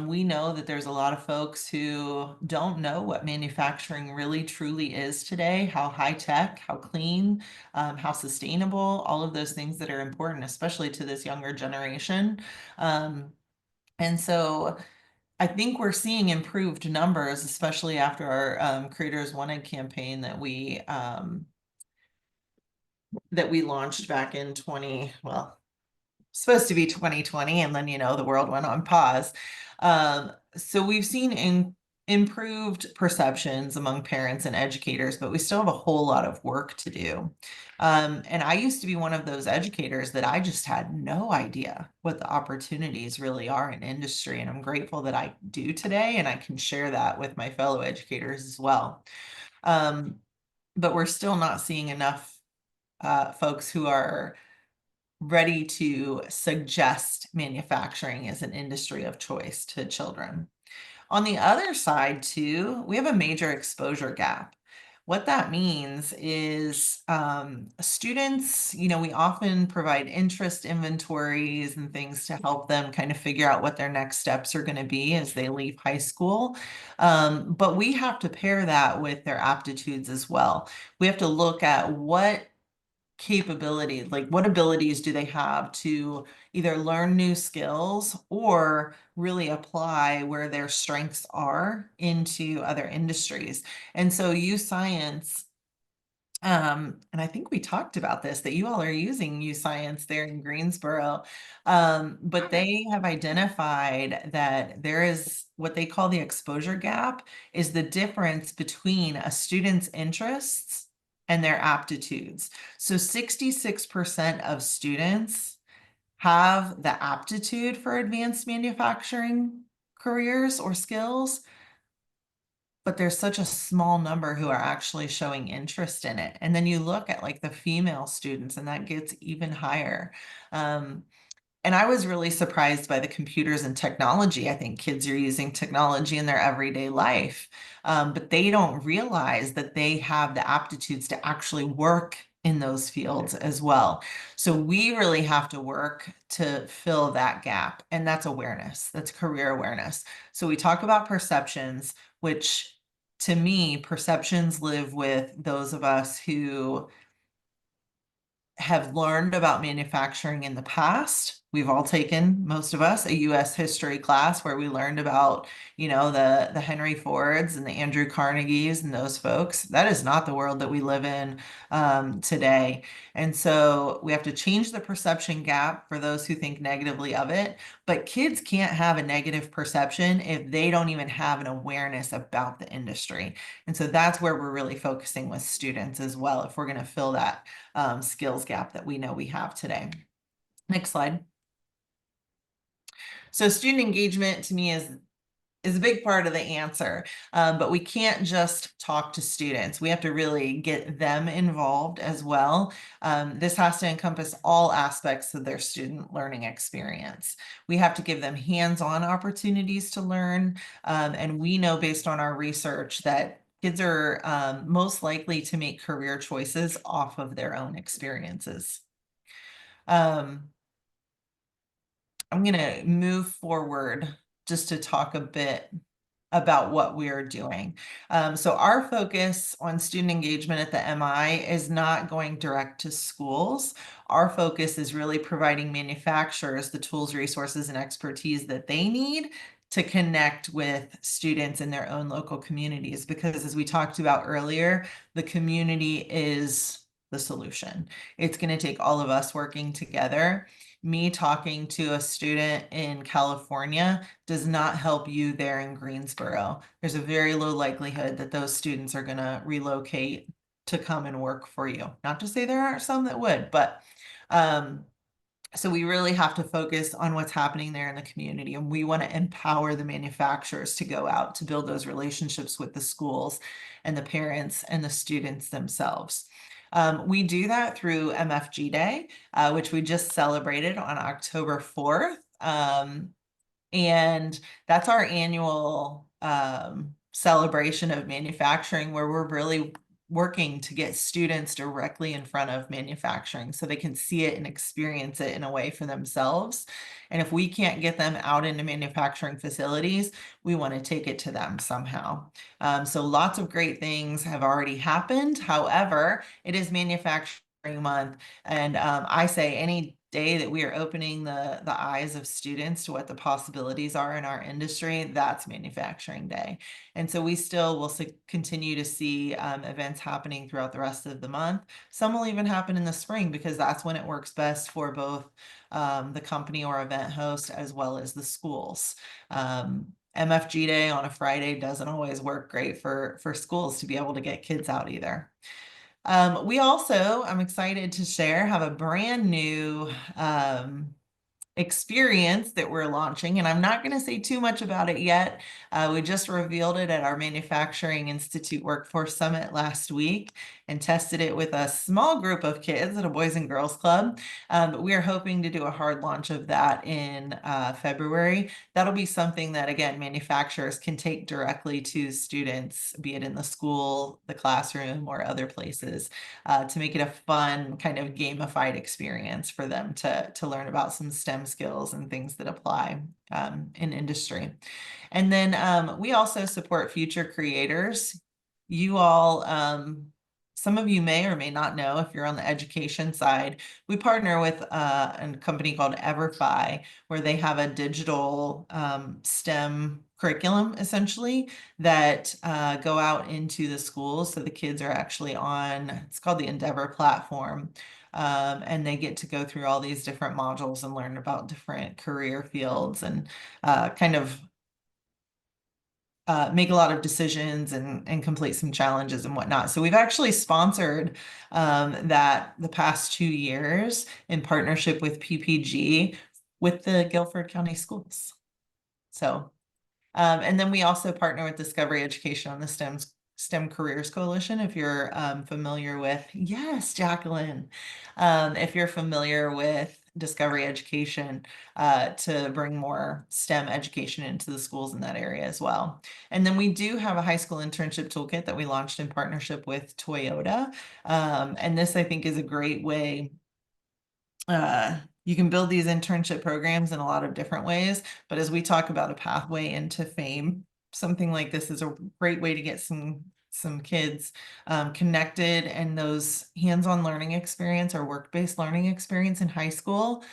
We know that there's a lot of folks who don't know what manufacturing really truly is today, how high tech, how clean, how sustainable, all of those things that are important, especially to this younger generation. And so I think we're seeing improved numbers, especially after our Creators Wanted campaign that we launched back in supposed to be 2020, and then the world went on pause. So we've seen improved perceptions among parents and educators, but we still have a whole lot of work to do. And I used to be one of those educators that I just had no idea what the opportunities really are in industry. And I'm grateful that I do today, and I can share that with my fellow educators as well. But we're still not seeing enough folks who are ready to suggest manufacturing as an industry of choice to children. On the other side, too, we have a major exposure gap. What that means is students, we often provide interest inventories and things to help them kind of figure out what their next steps are going to be as they leave high school. But we have to pair that with their aptitudes as well. We have to look at what capability, like what abilities do they have to either learn new skills or really apply where their strengths are into other industries. And so U-Science, and I think we talked about this, that you all are using U-Science there in Greensboro, but they have identified that there is what they call the exposure gap, is the difference between a student's interests and their aptitudes. So 66% of students have the aptitude for advanced manufacturing, careers or skills, but there's such a small number who are actually showing interest in it. And then you look at like the female students, and that gets even higher. And I was really surprised by the computers and technology. I think kids are using technology in their everyday life, but they don't realize that they have the aptitudes to actually work in those fields as well. So we really have to work to fill that gap. And that's awareness, that's career awareness. So we talk about perceptions, which to me, perceptions live with those of us who have learned about manufacturing in the past. We've all taken, most of us, a US history class where we learned about, the Henry Fords and the Andrew Carnegies and those folks. That is not the world that we live in today. And so we have to change the perception gap for those who think negatively of it. But kids can't have a negative perception if they don't even have an awareness about the industry. And so that's where we're really focusing with students as well, if we're going to fill that skills gap that we know we have today. Next slide. So student engagement to me is a big part of the answer, but we can't just talk to students. We have to really get them involved as well. This has to encompass all aspects of their student learning experience. We have to give them hands-on opportunities to learn, and we know based on our research that kids are most likely to make career choices off of their own experiences. I'm going to move forward just to talk a bit about what we are doing. So our focus on student engagement at the MI is not going direct to schools. Our focus is really providing manufacturers the tools, resources, and expertise that they need to connect with students in their own local communities. Because as we talked about earlier, the community is the solution. It's going to take all of us working together. Me talking to a student in California does not help you there in Greensboro. There's a very low likelihood that those students are going to relocate to come and work for you. Not to say there aren't some that would, but so we really have to focus on what's happening there in the community, and we want to empower the manufacturers to go out to build those relationships with the schools and the parents and the students themselves. We do that through MFG Day, which we just celebrated on October 4th. And that's our annual celebration of manufacturing, where we're really working to get students directly in front of manufacturing so they can see it and experience it in a way for themselves. And if we can't get them out into manufacturing facilities, we want to take it to them somehow. So lots of great things have already happened. However, it is Manufacturing Month, and I say any day that we are opening the eyes of students to what the possibilities are in our industry, that's Manufacturing Day. And so we still will continue to see events happening throughout the rest of the month. Some will even happen in the spring because that's when it works best for both the company or event host as well as the schools. MFG Day on a Friday doesn't always work great for schools to be able to get kids out either. We also, I'm excited to share, have a brand new experience that we're launching, and I'm not going to say too much about it yet. We just revealed it at our Manufacturing Institute Workforce Summit last week and tested it with a small group of kids at a Boys and Girls Club. But we are hoping to do a hard launch of that in February. That'll be something that, again, manufacturers can take directly to students, be it in the school, the classroom, or other places, to make it a fun kind of gamified experience for them to learn about some STEM skills and things that apply in industry. And then we also support future creators. You all, some of you may or may not know, if you're on the education side, we partner with a company called EverFi, where they have a digital STEM curriculum essentially that go out into the schools. So the kids are actually on, it's called the Endeavor platform. And they get to go through all these different modules and learn about different career fields and kind of make a lot of decisions and complete some challenges and whatnot. So we've actually sponsored that the past 2 years in partnership with PPG with the Guilford County Schools. So And then we also partner with Discovery Education on the STEM Careers Coalition. If you're familiar with, yes, Jacqueline, if you're familiar with Discovery Education, to bring more STEM education into the schools in that area as well. And then we do have a high school internship toolkit that we launched in partnership with Toyota. And this, I think, is a great way. You can build these internship programs in a lot of different ways, but as we talk about a pathway into fame, something like this is a great way to get some kids connected, and those hands-on learning experience or work-based learning experience in high school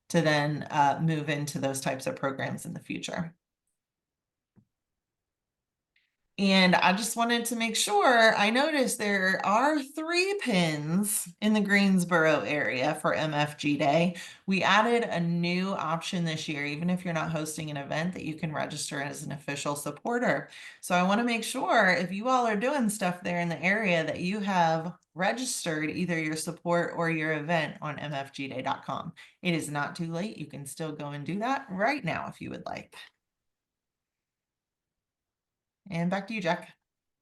to then move into those types of programs in the future. And I just wanted to make sure, I noticed there are 3 pins in the Greensboro area for MFG Day. We added a new option this year, even if you're not hosting an event, that you can register as an official supporter. So I want to make sure if you all are doing stuff there in the area that you have registered either your support or your event on mfgday.com. It is not too late. You can still go and do that right now if you would like. And back to you, Jack.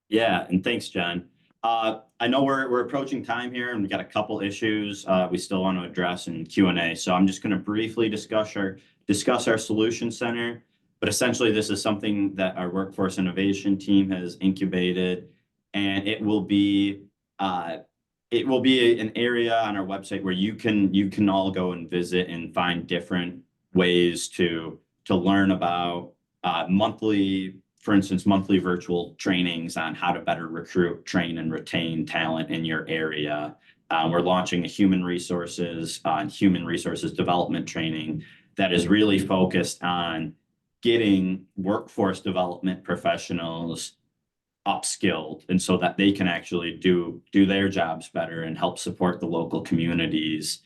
Yeah, and thanks, Jen. I know we're approaching time here, and we got a couple issues we still want to address in Q&A. So I'm just going to briefly discuss our solution center. But essentially, this is something that our workforce innovation team has incubated, and it will be an area on our website where you can all go and visit and find different ways to learn about for instance, monthly virtual trainings on how to better recruit, train, and retain talent in your area. We're launching a human resources development training that is really focused on getting workforce development professionals upskilled, and so that they can actually do their jobs better and help support the local communities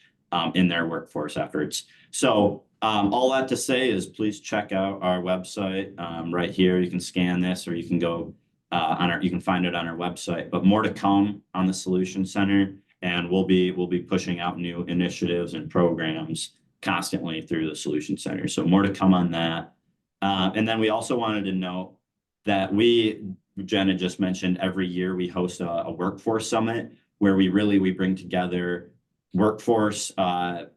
in their workforce efforts. So all that to say is please check out our website right here. You can scan this, or you can go you can find it on our website. But more to come on the Solution Center, and we'll be pushing out new initiatives and programs constantly through the Solution Center. So more to come on that. And then we also wanted to note that Jenna just mentioned, every year we host a workforce summit where we bring together workforce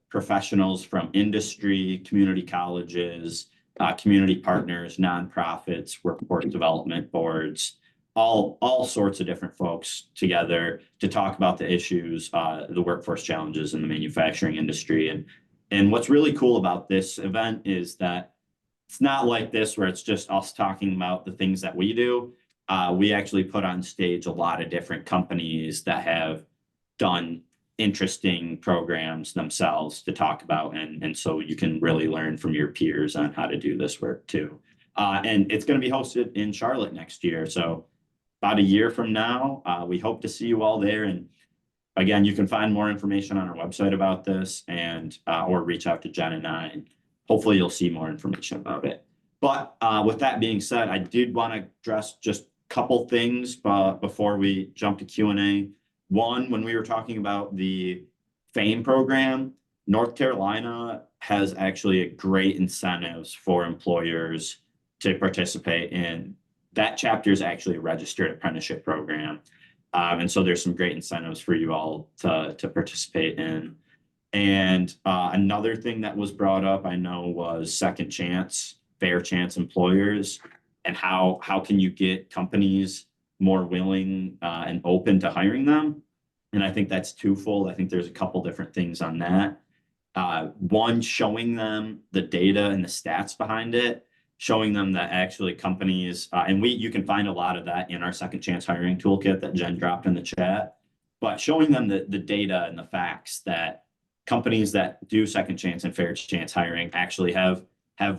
professionals from industry, community colleges, community partners, nonprofits, workforce development boards, all sorts of different folks together to talk about the issues, the workforce challenges in the manufacturing industry. And what's really cool about this event is that it's not like this where it's just us talking about the things that we do. We actually put on stage a lot of different companies that have done interesting programs themselves to talk about, and so you can really learn from your peers on how to do this work too. And it's going to be hosted in Charlotte next year, so about a year from now. We hope to see you all there. And again, you can find more information on our website about this, and or reach out to Jen and I, and hopefully you'll see more information about it. But with that being said, I did want to address just a couple things before we jump to Q&A. One, when we were talking about the FAME program, North Carolina has actually great incentives for employers to participate in. That chapter is actually a registered apprenticeship program. And so there's some great incentives for you all to participate in. And another thing that was brought up, I know, was second chance, fair chance employers, and how can you get companies more willing and open to hiring them. And I think that's twofold. I think there's a couple different things on that. One, showing them the data and the stats behind it, showing them that actually companies, and you can find a lot of that in our second chance hiring toolkit that Jen dropped in the chat, but showing them the data and the facts that companies that do second chance and fair chance hiring actually have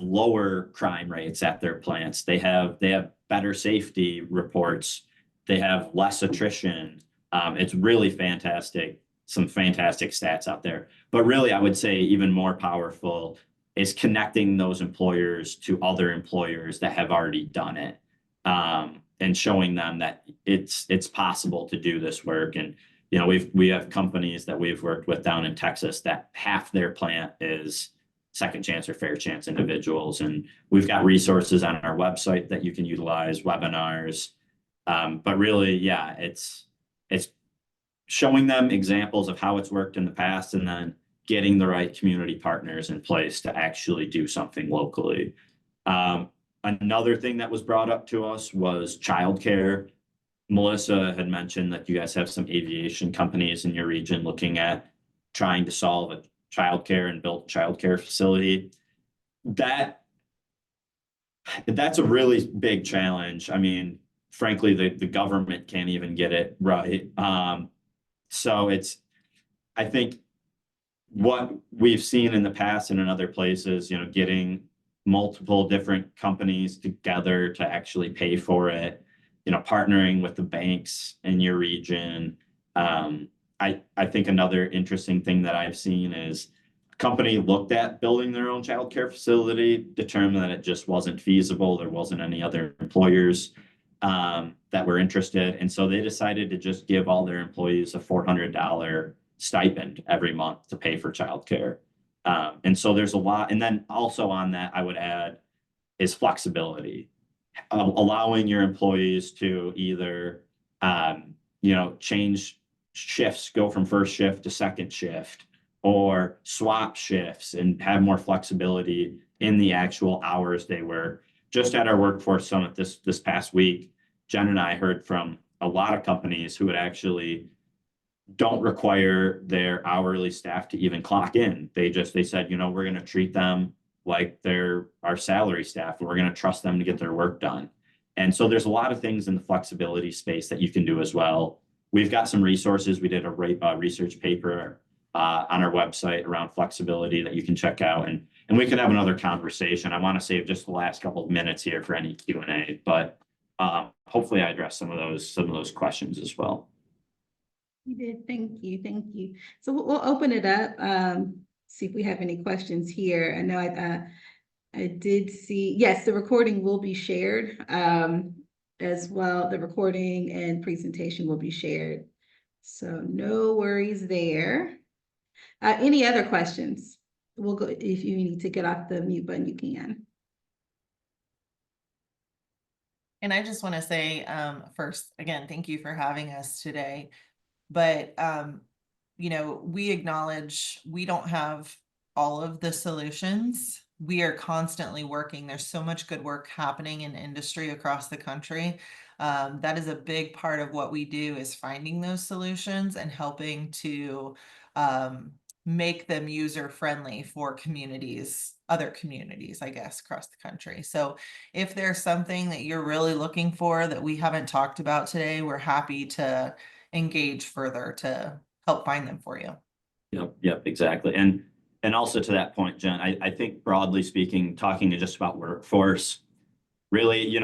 lower crime rates at their plants. They have better safety reports. They have less attrition. It's really fantastic, some fantastic stats out there. But really, I would say even more powerful is connecting those employers to other employers that have already done it, and showing them that it's possible to do this work. And we have companies that we've worked with down in Texas that half their plant is second chance or fair chance individuals. And we've got resources on our website that you can utilize, webinars. But really, yeah, it's showing them examples of how it's worked in the past, and then getting the right community partners in place to actually do something locally. Another thing that was brought up to us was childcare. Melissa had mentioned that you guys have some aviation companies in your region looking at trying to solve a childcare and build a childcare facility. That's a really big challenge. I mean, frankly, the government can't even get it right. So I think what we've seen in the past and in other places, getting multiple different companies together to actually pay for it, partnering with the banks in your region. I think another interesting thing that I've seen is a company looked at building their own childcare facility, determined that it just wasn't feasible. There wasn't any other employers that were interested. And so they decided to just give all their employees a $400 stipend every month to pay for childcare. And so there's a lot. And then also on that, I would add is flexibility, allowing your employees to either, change shifts, go from first shift to second shift, or swap shifts and have more flexibility in the actual hours they work. Just at our workforce summit this past week, Jen and I heard from a lot of companies who would actually don't require their hourly staff to even clock in. They said, we're going to treat them like they're our salary staff, and we're going to trust them to get their work done. And so there's a lot of things in the flexibility space that you can do as well. We've got some resources. We did a research paper on our website around flexibility that you can check out, and we could have another conversation. I want to save just the last couple of minutes here for any Q&A, but hopefully I addressed some of those questions as well. You did. Thank you. Thank you. So we'll open it up. See if we have any questions here. I know I did see, yes, the recording will be shared as well. The recording and presentation will be shared. So no worries there. Any other questions? We'll go, if you need to get off the mute button, you can. And I just want to say first, again, thank you for having us today. But, we acknowledge we don't have all of the solutions. We are constantly working. There's so much good work happening in industry across the country. That is a big part of what we do, is finding those solutions and helping to make them user friendly for other communities, I guess, across the country. So if there's something that you're really looking for that we haven't talked about today, we're happy to engage further to help find them for you. Yep, exactly. And also to that point, Jen, I think broadly speaking, talking just about workforce, really,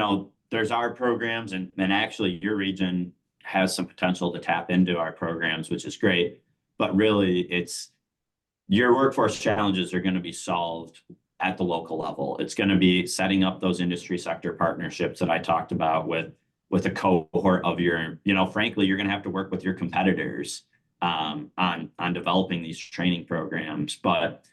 there's our programs, and actually your region has some potential to tap into our programs, which is great. But really, it's your workforce challenges are going to be solved at the local level. It's going to be setting up those industry sector partnerships that I talked about with a cohort of your, frankly, you're going to have to work with your competitors on developing these training programs. But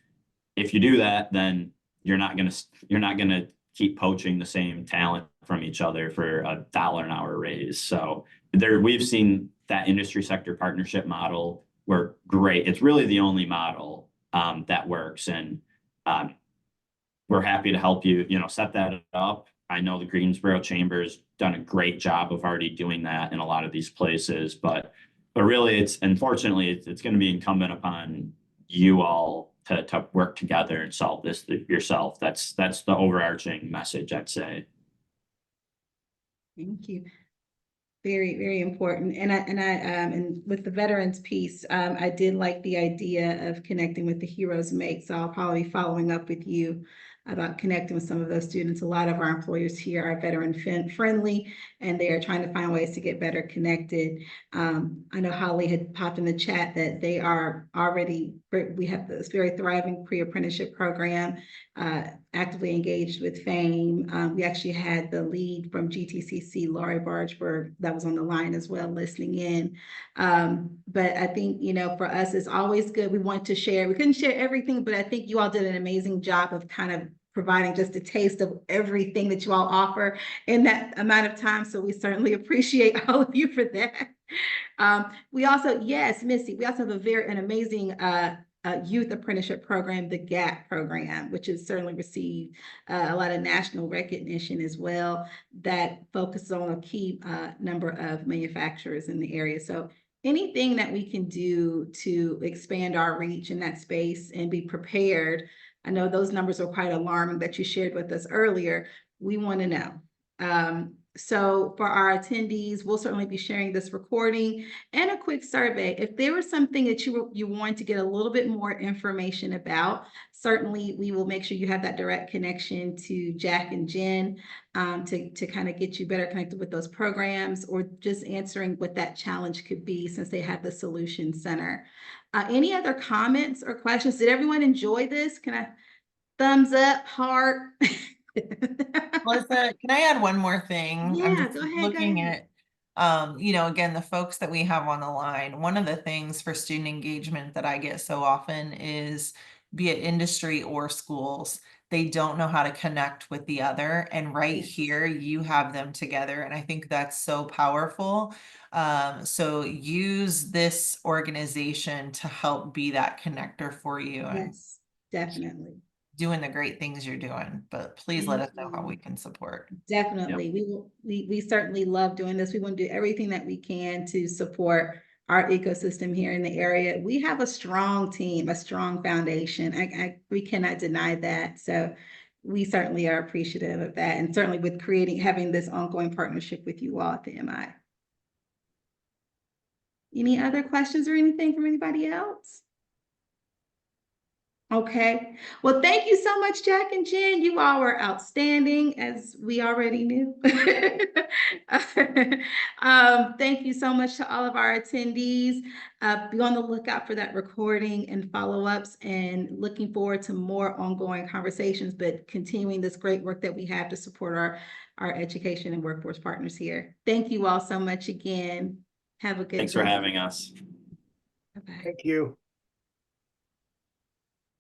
if you do that, then you're not going to keep poaching the same talent from each other for $1 an hour raise. So we've seen that industry sector partnership model work great. It's really the only model that works, and we're happy to help you, set that up. I know the Greensboro Chamber's done a great job of already doing that in a lot of these places, but really, unfortunately, it's going to be incumbent upon you all to work together and solve this yourself. That's the overarching message, I'd say. Thank you. Very, very important. And with the veterans piece, I did like the idea of connecting with the Heroes Make. So I'll probably be following up with you about connecting with some of those students. A lot of our employers here are veteran friendly, and they are trying to find ways to get better connected. I know Holly had popped in the chat that they are already, we have this very thriving pre-apprenticeship program, actively engaged with FAME. We actually had the lead from GTCC, Laurie Bargeberg, that was on the line as well, listening in. But I think, you know, for us, it's always good. We want to share. We couldn't share everything, but I think you all did an amazing job of kind of providing just a taste of everything that you all offer in that amount of time. So we certainly appreciate all of you for that. We also, yes, Missy, we also have an amazing youth apprenticeship program, the GAP program, which has certainly received a lot of national recognition as well, that focuses on a key number of manufacturers in the area. So anything that we can do to expand our reach in that space and be prepared. I know those numbers are quite alarming that you shared with us earlier. We want to know. So for our attendees, we'll certainly be sharing this recording and a quick survey. If there was something that you want to get a little bit more information about, certainly we will make sure you have that direct connection to Jack and Jen to kind of get you better connected with those programs, or just answering what that challenge could be since they have the Solution Center. Any other comments or questions? Did everyone enjoy this? Can I thumbs up, heart? Melissa, can I add one more thing? I'm Yeah, just go ahead. looking at, you know, again, the folks that we have on the line. One of the things for student engagement that I get so often is, be it industry or schools, they don't know how to connect with the other. And right Yes. here, you have them together. And I think that's so powerful. So use this organization to help be that connector for you, and Yes, definitely. doing the great things you're doing. But please let us know how we can support. Definitely. We certainly love doing this. We want to do everything that we can to support our ecosystem here in the area. We have a strong team, a strong foundation. We cannot deny that. So we certainly are appreciative of that. And certainly with having this ongoing partnership with you all at the MI. Any other questions or anything from anybody else? Okay. Well, thank you so much, Jack and Jen. You all were outstanding, as we already knew. Thank you so much to all of our attendees. Be on the lookout for that recording and follow-ups, and looking forward to more ongoing conversations, but continuing this great work that we have to support our education and workforce partners here. Thank you all so much again. Have a good day. Thanks for having us. Bye-bye. Thank you.